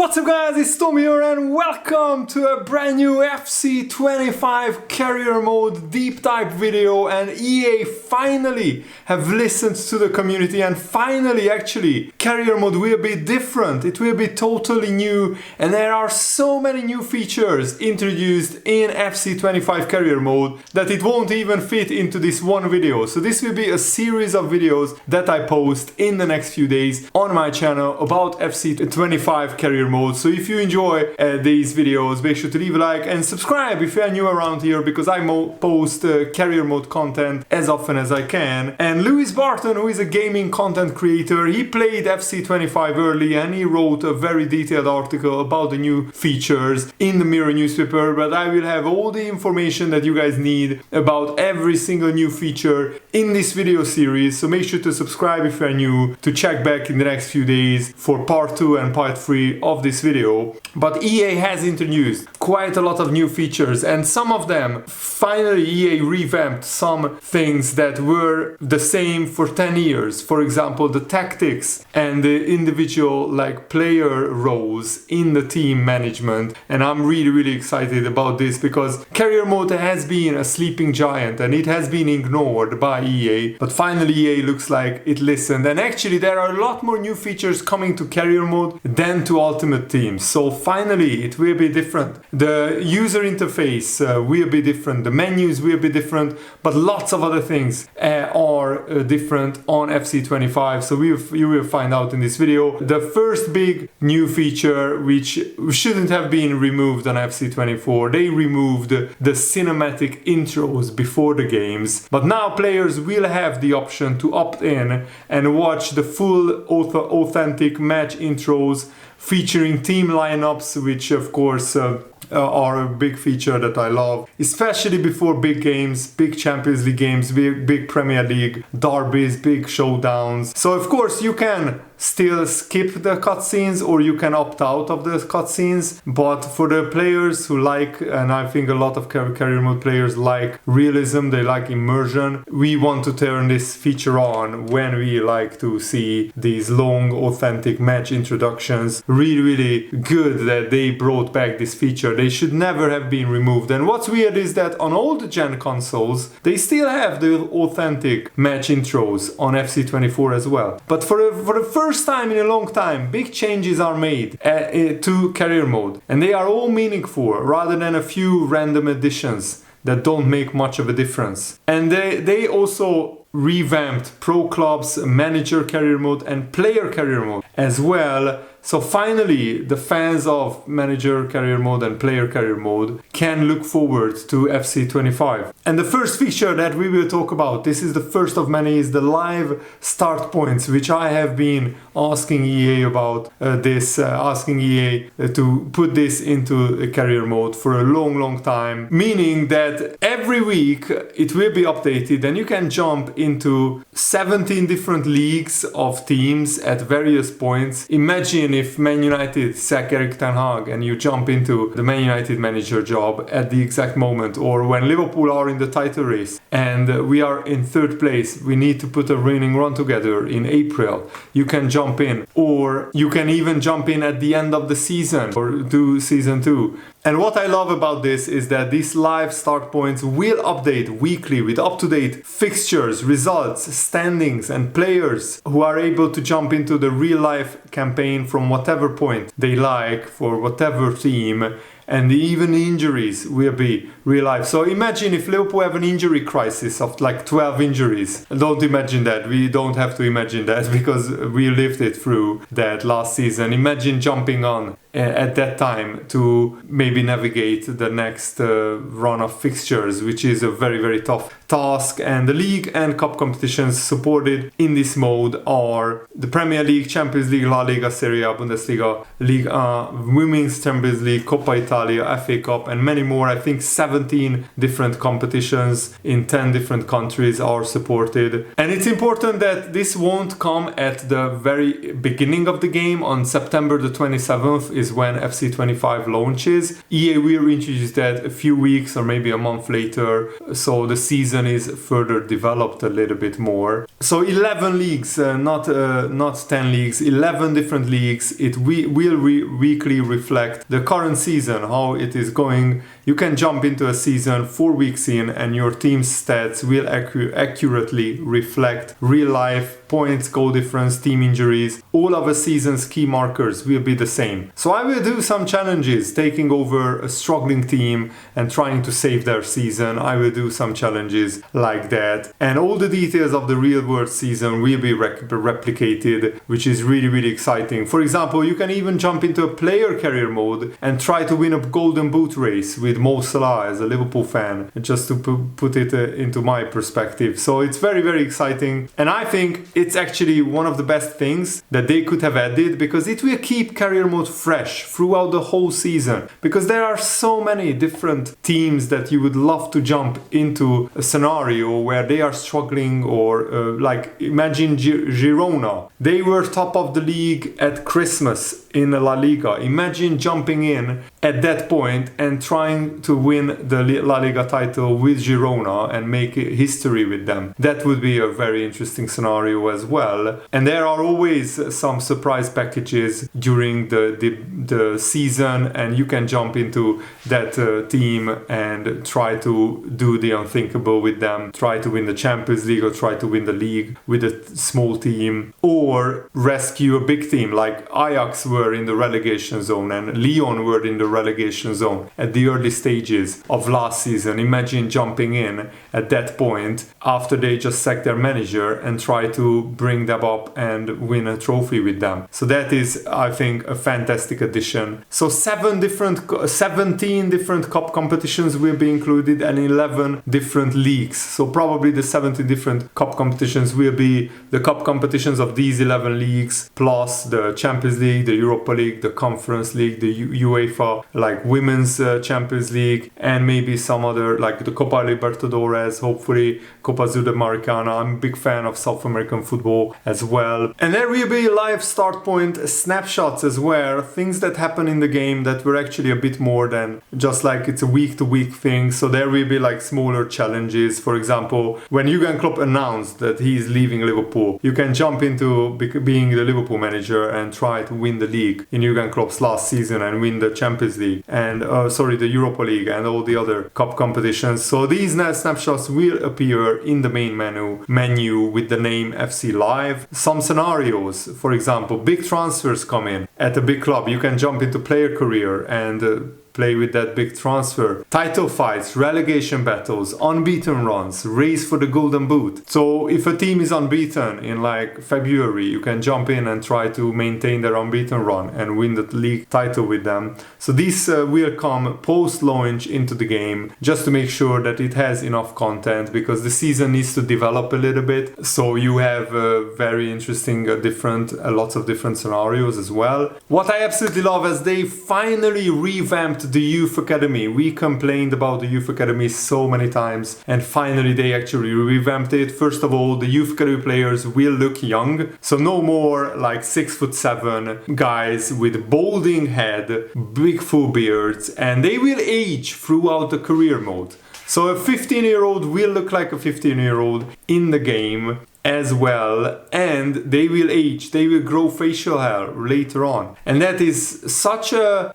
What's up guys, it's Tom here and welcome to a brand new FC25 career mode deep dive video. And EA finally have listened to the community and finally actually career mode will be different. It will be totally new and there are so many new features introduced in FC25 career mode that it won't even fit into this one video. So this will be a series of videos that I post in the next few days on my channel about FC25 career mode. So if you enjoy these videos, make sure to leave a like and subscribe if you are new around here, because I post career mode content as often as I can. And Lewis Barton, who is a gaming content creator, he played FC25 early and he wrote a very detailed article about the new features in the Mirror newspaper. But I will have all the information that you guys need about every single new feature in this video series. So make sure to subscribe if you are new, to check back in the next few days for part 2 and part 3 of this video. But EA has introduced quite a lot of new features, and some of them finally EA revamped some things that were the same for 10 years. For example, the tactics and the individual player roles in the team management. And I'm really excited about this because career mode has been a sleeping giant and it has been ignored by EA, but finally EA looks like it listened. And actually there are a lot more new features coming to career mode than to Ultimate Team. So finally it will be different. The user interface will be different, the menus will be different, but lots of other things are different on FC25. So you will find out in this video. The first big new feature, which shouldn't have been removed on FC24, they removed the cinematic intros before the games, but now players will have the option to opt in and watch the full authentic match intros featuring team lineups, which of course are a big feature that I love, especially before big games, big Champions League games, big Premier League derbies, big showdowns. So of course you can still skip the cutscenes or you can opt out of the cutscenes, but for the players who like, and I think a lot of career mode players like realism, they like immersion, we want to turn this feature on when we like to see these long authentic match introductions. Really good that they brought back this feature. They should never have been removed. And what's weird is that on old gen consoles they still have the authentic match intros on FC24 as well. But for the first time in a long time, big changes are made to career mode, and they are all meaningful rather than a few random additions that don't make much of a difference. And they also revamped Pro Clubs, Manager career mode and Player career mode as well. So finally the fans of Manager career mode and Player career mode can look forward to FC25. And the first feature that we will talk about, this is the first of many, is the live start points, which I have been asking EA about asking EA to put this into a career mode for a long time, meaning that every week it will be updated and you can jump into 17 different leagues of teams at various points. Imagine if Man United sack Erik ten Hag and you jump into the Man United manager job at the exact moment, or when Liverpool are in the title race and we are in third place, we need to put a winning run together in April, you can jump in, or you can even jump in at the end of the season or do season 2. And what I love about this is that these live start points will update weekly with up-to-date fixtures, results, standings and players who are able to jump into the real-life campaign from whatever point they like for whatever team. And even injuries will be real life. So imagine if Liverpool have an injury crisis of 12 injuries. Don't imagine that. We don't have to imagine that because we lived it through that last season. Imagine jumping on at that time to maybe navigate the next run of fixtures, which is a very tough task. And the league and cup competitions supported in this mode are the Premier League, Champions League, La Liga, Serie A, Bundesliga, Ligue 1, Women's Champions League, Coppa Italia, Italia, FA Cup, and many more. I think 17 different competitions in 10 different countries are supported. And it's important that this won't come at the very beginning of the game. On September the 27th is when FC25 launches. EA will introduce that a few weeks or maybe a month later, so the season is further developed a little bit more. So 11 leagues, not 10 leagues, 11 different leagues. It will weekly reflect the current season, how it is going. You can jump into a season 4 weeks in and your team's stats will accurately reflect real life points, goal difference, team injuries. All of a season's key markers will be the same. So I will do some challenges, taking over a struggling team and trying to save their season. I will do some challenges like that. And all the details of the real world season will be replicated, which is really, really exciting. For example, you can even jump into a player career mode and try to win a golden boot race with Mo Salah as a Liverpool fan, just to put it into my perspective. So it's very, very exciting. And I think it's actually one of the best things that they could have added, because it will keep career mode fresh throughout the whole season, because there are so many different teams that you would love to jump into a scenario where they are struggling, or like imagine Girona. They were top of the league at Christmas in La Liga. Imagine jumping in at that point and trying to win the La Liga title with Girona and make history with them. That would be a very interesting scenario as well. And there are always some surprise packages during the season, and you can jump into that team and try to do the unthinkable with them, try to win the Champions League or try to win the league with a small team, or rescue a big team like Ajax were in the relegation zone and Lyon were in the relegation zone at the early stages of last season. Imagine jumping in at that point after they just sacked their manager and try to bring them up and win a trophy with them. So that is, I think, a fantastic addition. So 17 different cup competitions will be included and 11 different leagues. So probably the 17 different cup competitions will be the cup competitions of these 11 leagues, plus the Champions League, the Europa League, the Conference League, the UEFA, like Women's Champions League, and maybe some other, like the Copa Libertadores, hopefully Copa Sudamericana. I'm a big fan of South American football as well. And there will be live start point snapshots as well, things that happen in the game that were actually a bit more than just like it's a week-to-week thing. So there will be like smaller challenges. For example, when Jurgen Klopp announced that he's leaving Liverpool, you can jump into being the Liverpool manager and try to win the league in Jurgen Klopp's last season and win the Champions League and the Europa League and all the other cup competitions. So these snapshots will appear in the main menu with the name FC Live. Some scenarios, for example, big transfers come in at a big club. You can jump into player career and play with that big transfer. Title fights, relegation battles, unbeaten runs, race for the golden boot. So if a team is unbeaten in like February, you can jump in and try to maintain their unbeaten run and win the league title with them. So these will come post-launch into the game, just to make sure that it has enough content, because the season needs to develop a little bit. So you have very interesting lots of different scenarios as well. What I absolutely love is they finally revamped the Youth Academy. We complained about the Youth Academy so many times, and finally they actually revamped it. First of all, the Youth Academy players will look young, so no more like 6'7" guys with balding head, big full beards, and they will age throughout the career mode. So a 15-year-old will look like a 15-year-old in the game as well, and they will age, they will grow facial hair later on, and that is such a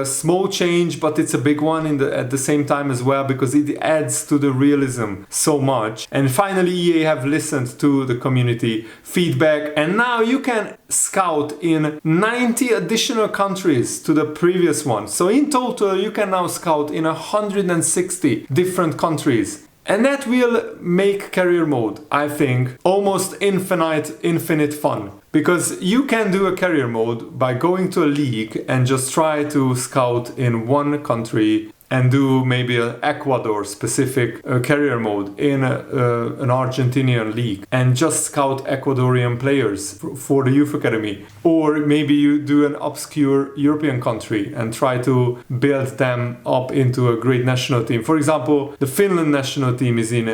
small change, but it's a big one at the same time as well, because it adds to the realism so much. And finally EA have listened to the community feedback, and now you can scout in 90 additional countries to the previous one. So in total you can now scout in 160 different countries. And that will make career mode, I think, almost infinite fun. Because you can do a career mode by going to a league and just try to scout in one country and do maybe an Ecuador specific career mode in an Argentinian league and just scout Ecuadorian players for the youth academy. Or maybe you do an obscure European country and try to build them up into a great national team. For example, the Finland national team is in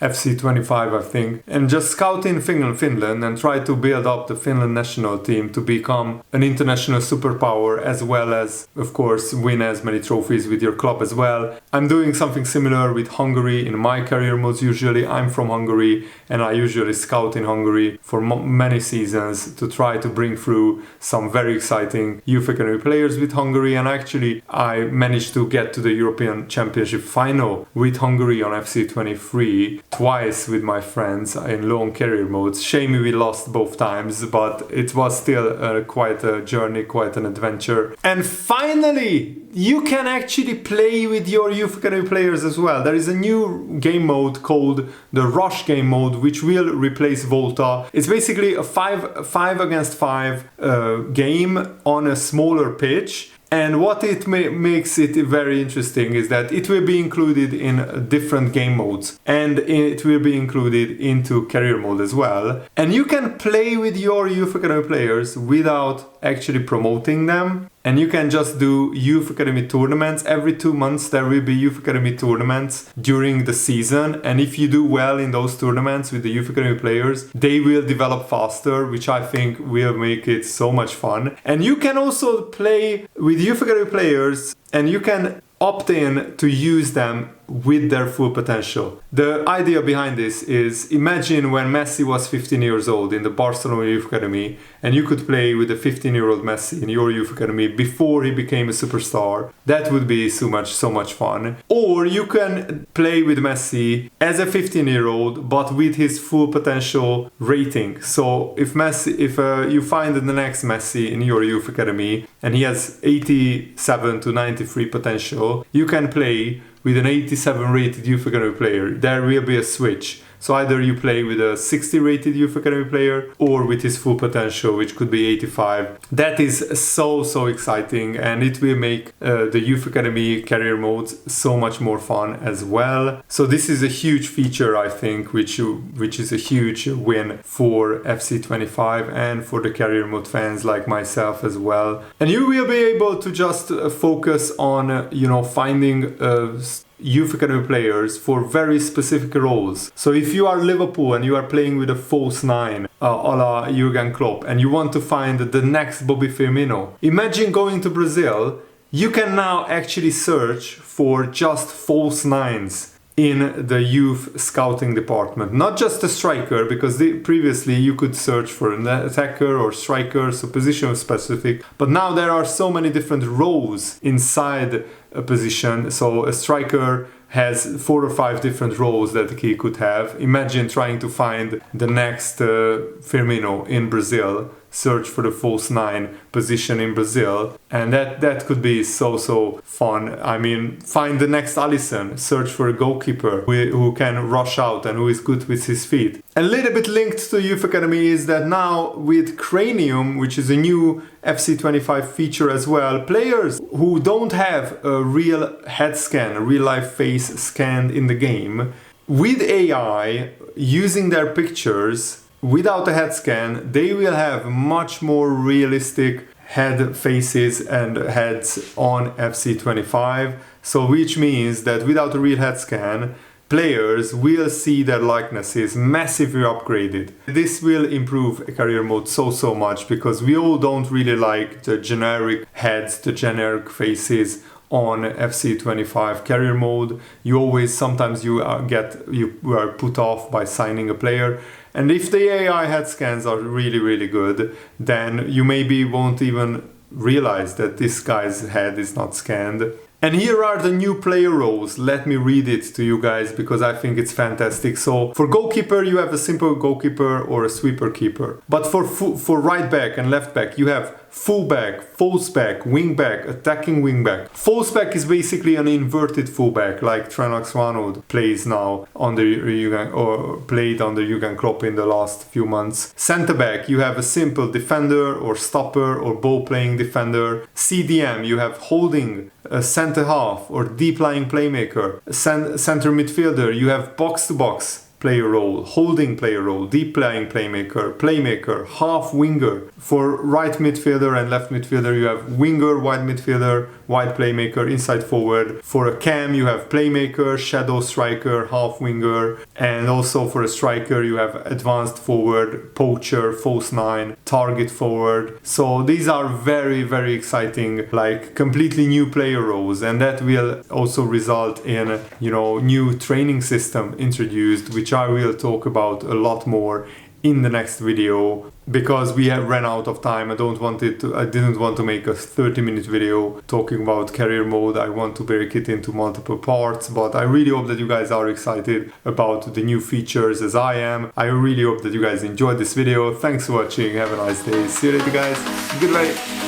FC25, I think, and just scout in Finland and try to build up the Finland national team to become an international superpower, as well as, of course, win as many trophies with your club as well. I'm doing something similar with Hungary in my career modes. Usually I'm from Hungary and I usually scout in Hungary for many seasons to try to bring through some very exciting youth academy players with Hungary. And actually I managed to get to the European Championship final with Hungary on FC23 twice with my friends in long career modes. Shame we lost both times, but it was still quite a journey, quite an adventure. And finally, you can actually play with your youth academy players as well. There is a new game mode called the Rush game mode, which will replace Volta. It's basically a 5 against 5 game on a smaller pitch. And what it makes it very interesting is that it will be included in different game modes, and it will be included into career mode as well. And you can play with your youth academy players without actually promoting them. And you can just do youth academy tournaments. Every 2 months there will be youth academy tournaments during the season. And if you do well in those tournaments with the youth academy players, they will develop faster, which I think will make it so much fun. And you can also play with youth academy players and you can opt in to use them with their full potential. The idea behind this is, imagine when Messi was 15 years old in the Barcelona Youth Academy, and you could play with a 15-year-old Messi in your youth academy before he became a superstar. That would be so much fun. Or you can play with Messi as a 15-year-old, but with his full potential rating. So if you find the next Messi in your youth academy and he has 87 to 93 potential, you can play with an 87 rated youth academy player. There will be a switch. So either you play with a 60 rated youth academy player or with his full potential, which could be 85. That is so exciting, and it will make the youth academy career modes so much more fun as well. So this is a huge feature, I think, which is a huge win for FC25 and for the career mode fans like myself as well. And you will be able to just focus on finding youth academy players for very specific roles. So if you are Liverpool and you are playing with a false 9 a la Jurgen Klopp, and you want to find the next Bobby Firmino, imagine going to Brazil. You can now actually search for just false 9s in the youth scouting department, not just a striker, because previously you could search for an attacker or striker, so position specific, but now there are so many different roles inside a position. So a striker has 4 or 5 different roles that he could have. Imagine trying to find the next Firmino in Brazil. Search for the false 9 position in Brazil, and that could be so fun. I mean, find the next Alisson, search for a goalkeeper who can rush out and who is good with his feet. A little bit linked to Youth Academy is that now with Cranium, which is a new FC25 feature as well, players who don't have a real head scan, a real life face scanned in the game, with AI using their pictures without a head scan, they will have much more realistic head faces and heads on FC25. So which means that without a real head scan, players will see their likenesses massively upgraded. This will improve career mode so much, because we all don't really like the generic heads, the generic faces on FC25 career mode. Sometimes you are put off by signing a player. And if the AI head scans are really good, then you maybe won't even realize that this guy's head is not scanned. And here are the new player roles. Let me read it to you guys because I think it's fantastic. So for goalkeeper, you have a simple goalkeeper or a sweeper keeper. But for right back and left back, you have fullback, false back, wing back, attacking wing back. False back is basically an inverted fullback, like Trent Alexander-Arnold plays now played under Jurgen Klopp in the last few months. Centre back, you have a simple defender or stopper or ball playing defender. CDM, you have holding a centre centre half or deep lying playmaker, centre midfielder, you have box to box player role, holding player role, deep lying playmaker, half winger. For right midfielder and left midfielder, you have winger, wide midfielder, wide playmaker, inside forward. For a cam, you have playmaker, shadow striker, half winger. And also for a striker, you have advanced forward, poacher, false nine, target forward. So these are very, very exciting, like completely new player roles. And that will also result in, new training system introduced, which I will talk about a lot more in the next video, because we have ran out of time. I didn't want to make a 30-minute video talking about career mode. I want to break it into multiple parts, but I really hope that you guys are excited about the new features as I am. I really hope that you guys enjoyed this video. Thanks for watching. Have a nice day. See you later, guys. Goodbye.